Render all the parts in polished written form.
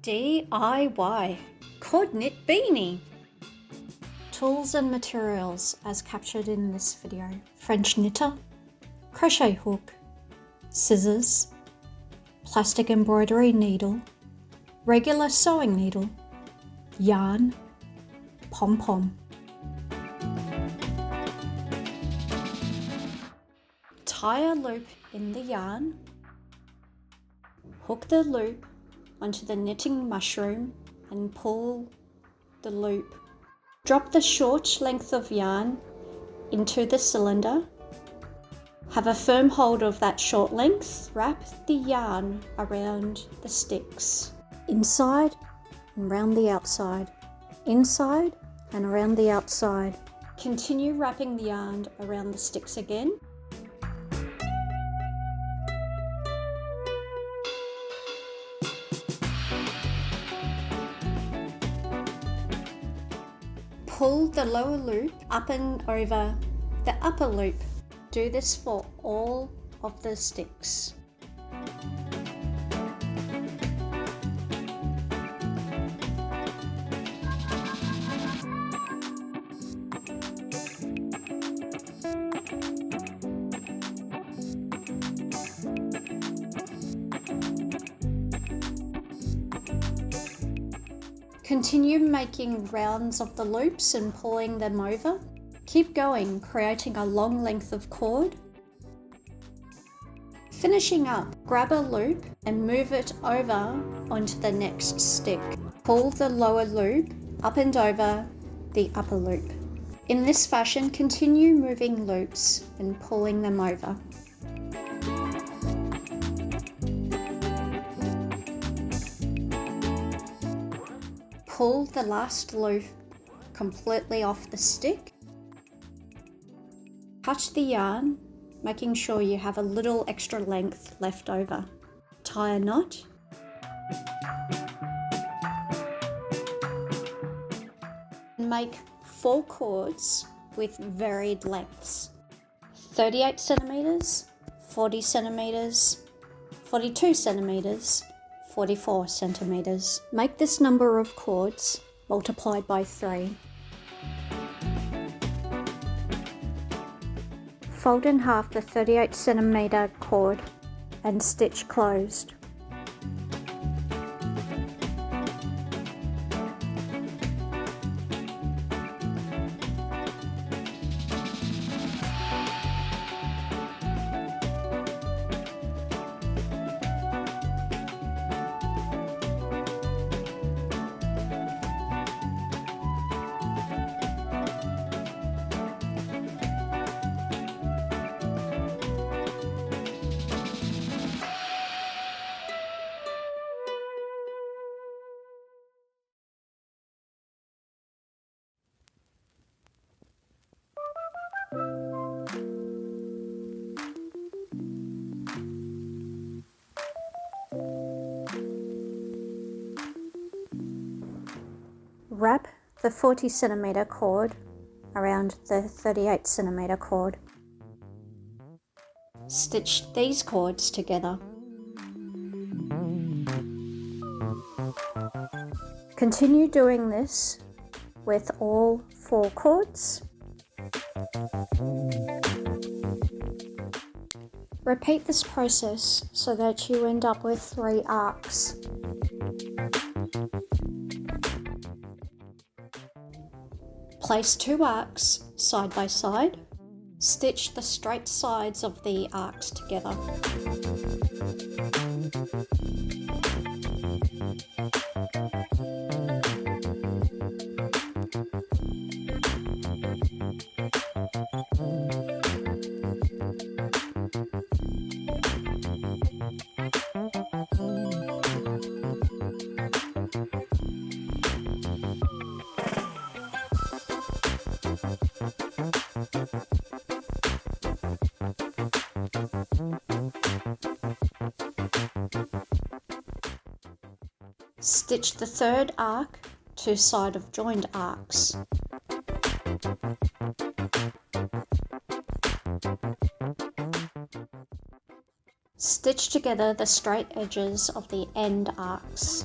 DIY cord knit beanie. Tools and materials as captured in this video: French knitter, crochet hook, scissors, plastic embroidery needle, regular sewing needle, yarn, pom-pom. Tie a loop in the yarn, hook the loop onto the knitting mushroom and pull the loop. Drop the short length of yarn into the cylinder. Have a firm hold of that short length. Wrap the yarn around the sticks, inside and around the outside, inside and around the outside. Continue wrapping the yarn around the sticks again. Pull the lower loop up and over the upper loop. Do this for all of the sticks. Continue making rounds of the loops and pulling them over. Keep going, creating a long length of cord. Finishing up, grab a loop and move it over onto the next stick. Pull the lower loop up and over the upper loop. In this fashion, continue moving loops and pulling them over. Pull the last loop completely off the stick. Cut the yarn, making sure you have a little extra length left over. Tie a knot. Make 4 cords with varied lengths: 38 centimeters, 40 centimeters, 42 centimeters, 44 centimeters. Make this number of cords multiplied by 3. Fold in half the 38 centimeter cord and stitch closed. Wrap the 40 centimeter cord around the 38 centimeter cord. Stitch these cords together. Continue doing this with all 4 cords. Repeat this process so that you end up with 3 arcs. Place 2 arcs side by side. Stitch the straight sides of the arcs together. Stitch the 3rd arc to side of joined arcs. Stitch together the straight edges of the end arcs.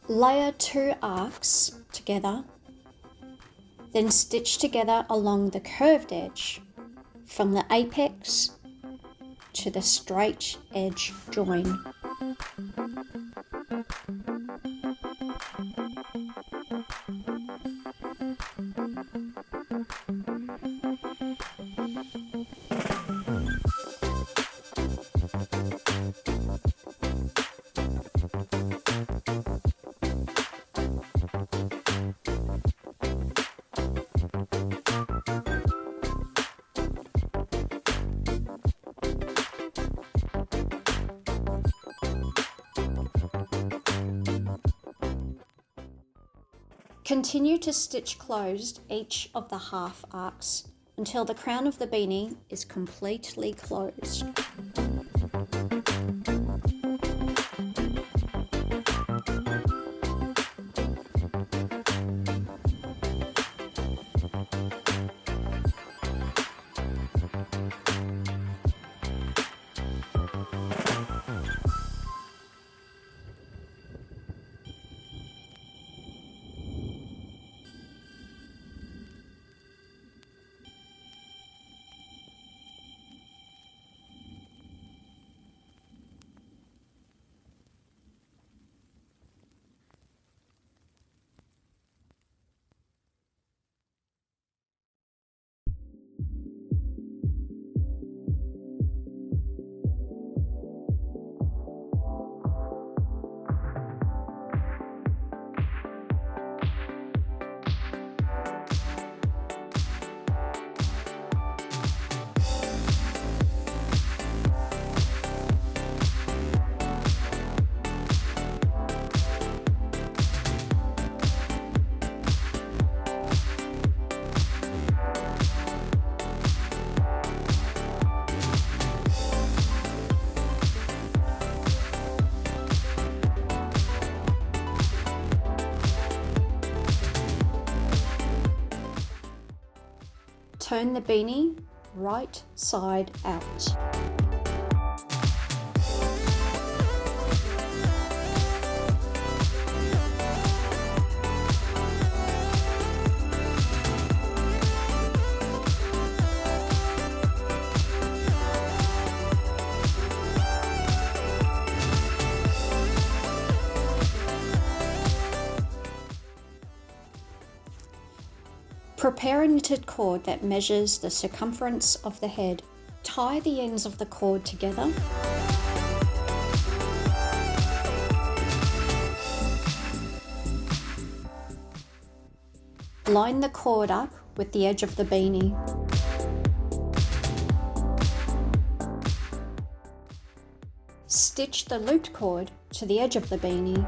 Layer 2 arcs together, then stitch together along the curved edge from the apex to the straight edge join. Continue to stitch closed each of the half arcs until the crown of the beanie is completely closed. Turn the beanie right side out. Prepare a knitted cord that measures the circumference of the head. Tie the ends of the cord together. Line the cord up with the edge of the beanie. Stitch the looped cord to the edge of the beanie.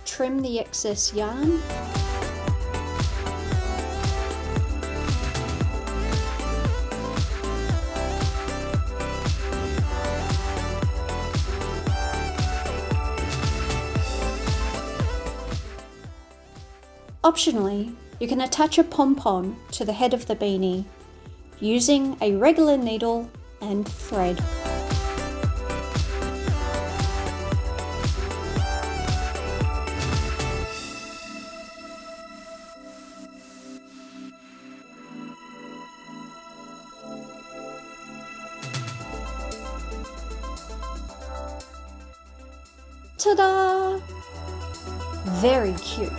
Trim the excess yarn. Optionally, you can attach a pom-pom to the head of the beanie using a regular needle and thread. Ta-da! Very cute.